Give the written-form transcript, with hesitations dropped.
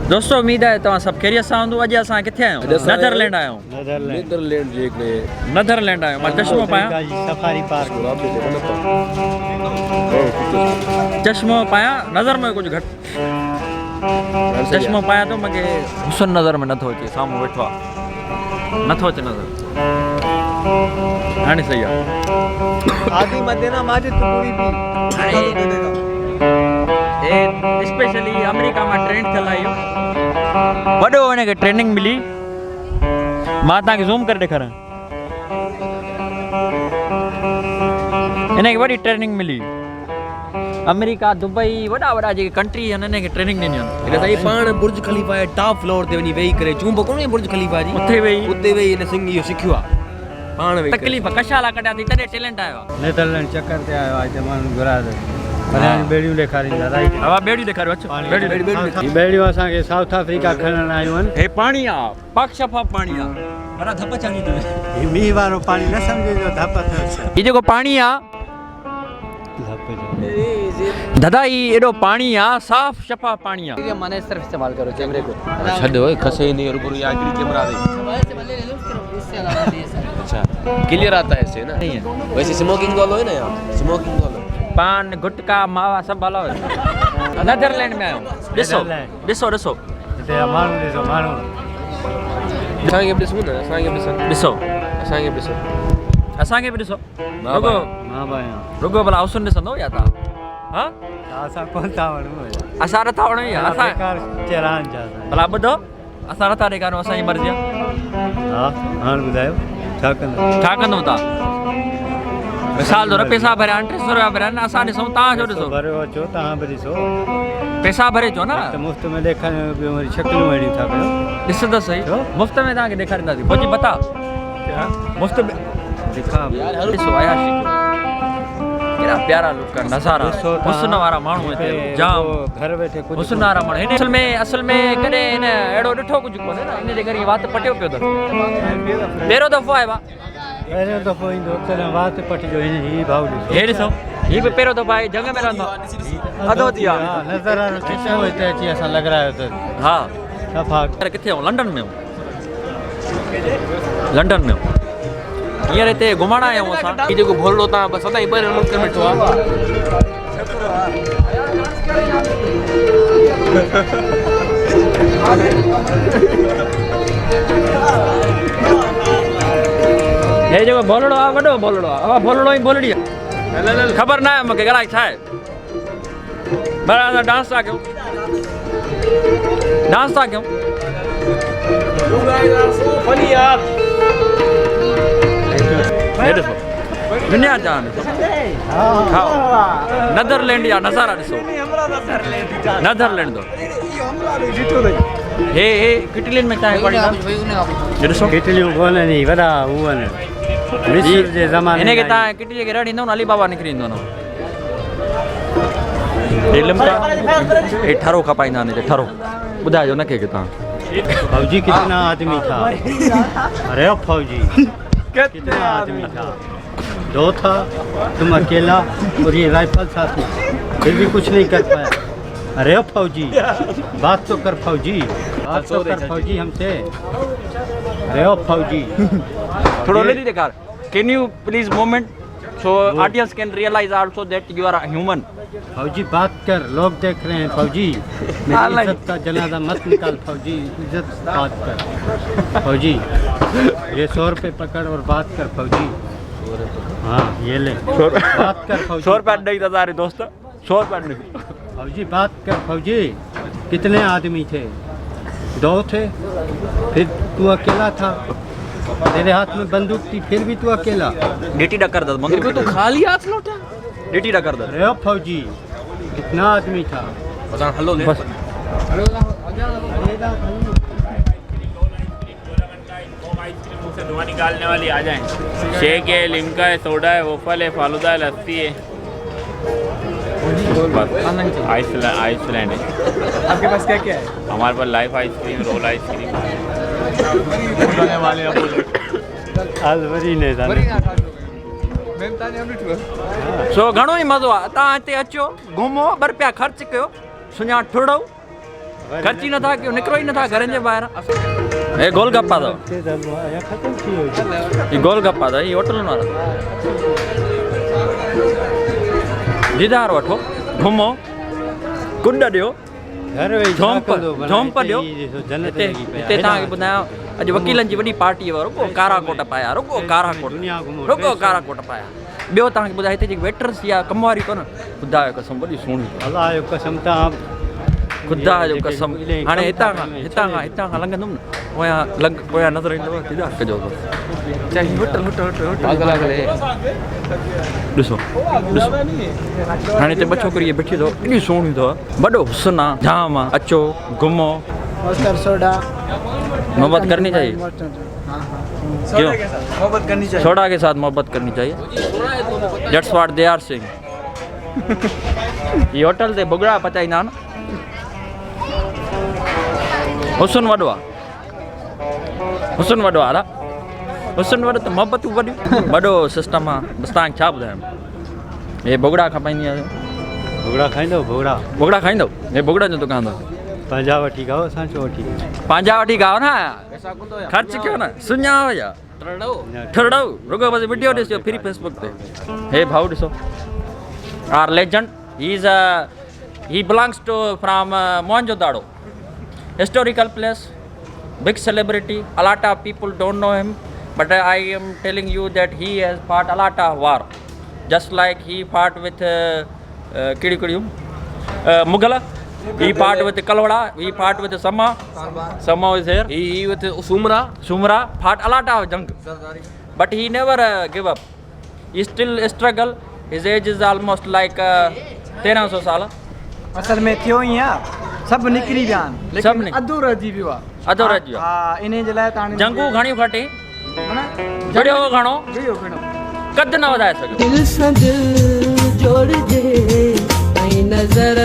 दोस्तों उम्मीद है तव्हां सभु ख़ैरियत सां हूंदो। अॼु असां किथे आहियूं? नीदरलैंड आहियूं। नीदरलैंड आहियूं। मां चश्मो पायां, सफारी पार्क चश्मो पायां, नज़र में कुझु घटि चश्मो पायां तो मूंखे हुसन नज़र में नथो अचे। साम्हूं वेठो आहे, नथो अचे नज़र। हाणे सही आहे। आदि मदीना माजिद पूरी भी स्पेशली अमेरिका में ट्रेंड थियल आहे इहो। वॾो हिनखे ट्रेनिंग मिली। मां तव्हांखे ज़ूम करे ॾेखारियां। हिनखे वॾी ट्रेनिंग मिली। अमेरिका, दुबई, वॾा वॾा जेके कंट्री आहिनि हिनखे ट्रेनिंग ॾिनी आहिनि। हिन साईं पाण बुर्ज खलीफा जे टॉप फ्लोर ते वञी वेही करे चूंब कोन्हे बुर्ज खलीफा जी, उते वेही हिन सिंग इहो सिखियो आहे। पाण वेही तकलीफ़ कशाला कढिया अथई, तॾहिं टैलेंट आयो आहे। नीदरलैंड चक्कर ते आयो आहे। माण्हू घुराए बेड़ियूं ॾेखारींदा राइट। हवा बेड़ियूं ॾेखारियो। अचो ही बेड़ियूं असांखे साउथ अफ्रीका खणण आयूं आहिनि। हे पाणी आहे, पाक शफ़ा पाणी आहे। पर धप चङी अथव। ही मींहं वारो पाणी न सम्झिजो धप अथव। ही जेको पाणी आहे दादा, ही एॾो पाणी आहे, साफ़ शफ़ा पाणी आहे। मैंने सिर्फ इस्तेमाल करो कैमरे को। छॾ ओए खसे नहीं और गुरु आखिरी कैमरा दे। अच्छा क्लियर आता है ऐसे ना। वैसे स्मोकिंग वाला है ना यार, स्मोकिंग वाला पान गुटका मावा सभु हलो। नीदरलैंड में आहियूं। ॾिसो ॾिसो ॾिसो हिते माण्हू ॾिसो माण्हू। असांखे बि ॾिसूं न, असांखे बि ॾिसो, ॾिसो असांखे बि ॾिसो, असांखे बि ॾिसो। रुगो मां भाई रुगो भला हुसन ॾिसंदो या तव्हां? हा असां कोन था वणूं। असां नथा वणूं या असां चरान जा भला ॿुधो, असां नथा ॾेखारियूं, असांजी मर्ज़ी आहे। हा हाणे ॿुधायो छा कंदा? छा कंदो तव्हां? मिसाल तौर पैसा भरिया आहिनि, 300 रुपया भरिया आहिनि, असां ॾिसूं, तव्हां छो ॾिसो? भरियो अचो तव्हां बि ॾिसो। पैसा भरे अचो न, त मुफ़्त में ॾेखारियो। ॿियो वरी शकिलूं अहिड़ियूं था कयो। ॾिस त सही, मुफ़्त में तव्हांखे ॾेखारींदासीं। फौजी बता मुफ़्त में दिखा ॾिसो आया केड़ा प्यारा लुक नज़ारा, हुस्न वारा माण्हू हिते जाम घर वेठे कुछ हुस्न वारा माण्हू। हिन असल में कॾहिं हिन अहिड़ो ॾिठो कुझु कोन्हे न, इन जे करे वात पटियो पियो अथसि। पहिरियों दफ़ो आहे भाउ, पहिरियों दफ़ो ईंदो तॾहिं वात पटिजो। ही भाउ ॾिसो, हे ॾिसो, हीअ बि पहिरियों दफ़ो आहे, जंग में रहंदो अधो थी आहे। नज़र वारो चश्मो हिते अची असां लॻारायो अथसि। हा सफ़ा किथे आहियूं? लंडन में आहियूं। लंडन में हींअर हिते घुमण आया आहियूं असां। हीउ जेको भोलड़ो तव्हां बसि सदाईं ॿाहिरि मुल्क में वेठो आहे। हे जेको भोलड़ो आहे, वॾो भोलड़ो आहे। हा भोलड़ो ई भोलड़ी आहे, ख़बर न आहे मूंखे अलाए छा आहे। बराबरि असां डांस था कयूं, डांस था कयूं। हे ॾिसो दुनिया जा खाओ। नीदरलैंड जा नज़ारा ॾिसो। नीदरलैंड जो हे किटलियुनि में चांहि पड़ी ॾिसो। किटलियूं कोन आहिनि, वॾा हू आहिनि मिस्र जे ज़माने। हिनखे तव्हां किटलीअ खे रड़ींदो न, अली बाबा निकिरी ईंदो न। हे लिमका, हे ठरो खपाईंदा आहिनि हिते, ठरो। ॿुधाइजो नखे की तव्हां। फौजी कितना आदमी था? अरे फौजी कितना आदमी था? 2 था, तुम अकेला और ये राइफल साथ में, फिर भी कुछ नहीं कर पाया। अरे फौजी बात तो कर फौजी, बात तो कर फौजी हमसे। अरे फौजी थोड़ा ले दिखा। Can you please moment so audience can realise also that you are human. फौजी बात कर, लोग देख रहे हैं। फौजी मेरी इज्जत का जनाजा मत निकाल। फौजी इज्जत बात कर। फौजी ये 100 रुपये पकड़ और बात कर फौजी। हाँ ये ले बात कर फौजी। 100 रुपया नहीं था सारे दोस्त, 100 रुपया नहीं। फौजी बात कर फौजी। कितने आदमी थे? 2 थे, फिर तू अकेला था। तेरे हाथ में बंदूक थी, फिर भी तू अकेला। डेटी डकर दे मगर तू खाली हाथ लौटा। डेटी डकर दे। अरे फौजी कितना आदमी था? हलो बस धुआं निकालने वाली आ जाए। शेक है, लिमका है, सोडा है, वोफल है, फालूदा है, लस्सी है, आइसलैंड है। आपके पास क्या क्या है? हमारे पास लाइफ आइसक्रीम, रोल आइसक्रीम सो घणो ई मज़ो आहे। तव्हां हिते अचो, घुमो, 2 रुपया ख़र्च कयो, सुञा ठुरड़ो खर्ची न था कि निकरो ही न था घरनि जे ॿाहिरां हे गोलगप्पा अथव ख़त्म थी वियो ही गोलगप्पा अथव ही होटल वारा दीदार वठो घुमो कुंड ॾियो घर वेही झोंप झोंप ॾियो जन्नत हिते लॻी पई हिते तव्हांखे ॿुधायां अॼु वकीलनि जी वॾी पार्टी हुआ रुगो कारा कोट पाया रुगो कारा कोट दुनिया घुमो रुगो कारा कोट पाया ॿियो तव्हांखे ॿुधायां हिते जेकी वेटर्स या कम वारी कोन ख़ुदा जो कसम वॾी सुहिणी अलाह जो कसम तव्हां ख़ुदा जो कसम हाणे हितां खां लंघंदुमि न पोयां नज़र ईंदव दीदार कजो चाहे होटल पागल अगले ॾिसो हाणे हिते ॿ छोकिरी बीठी अथव एॾी सुहिणी अथव वॾो हुस्न आहे जाम आहे अचो घुमो मोहब्बत करनी चाहिए क्यों सोडा के साथ मोहब्बत करनी चाहिए that's what they are saying ये होटल ते भुगड़ा पचाईंदा न हुस्न वॾो आहे हुस्न वॾो आहे हुस्न वॾो त मोहब्बतूं वॾियूं वॾो सिस्टम आहे बसि तव्हांखे छा ॿुधायां हे भुगड़ा खपाईंदी आहे भुगड़ा खाईंदव भुगड़ा खाईंदव हे भुगड़ा जो दुकान अथव पंहिंजा वठी खाओ असां छो वठी पंहिंजा वठी खाओ न ख़र्च कयो न सुञाव या ठरड़ो रुगो बसि वीडियो ॾिसो फ्री फेसबुक ते हे भाऊ ॾिसो are legend he belongs to from Mohenjodaro historical place big celebrity a lot of people don't know him but I am telling you that he has fought a lot of war just like he fought with kidi Mughal he fought with Kalwada he fought with Sama is here he with Sumra fought a lot of junk but he never give up he still struggle his age is almost like 1300 साल असल में थियो ही आहे सभु निकिरी विया आहिनि सभु लेकिन अधु रहिजी वियो आहे अधु रहिजी वियो आहे। हा इन जे लाइ तव्हां जंगू घणियूं खटी जड़ियो घणो कद न वधाए सघियो दिल सां दिल जोड़जे ऐं नज़र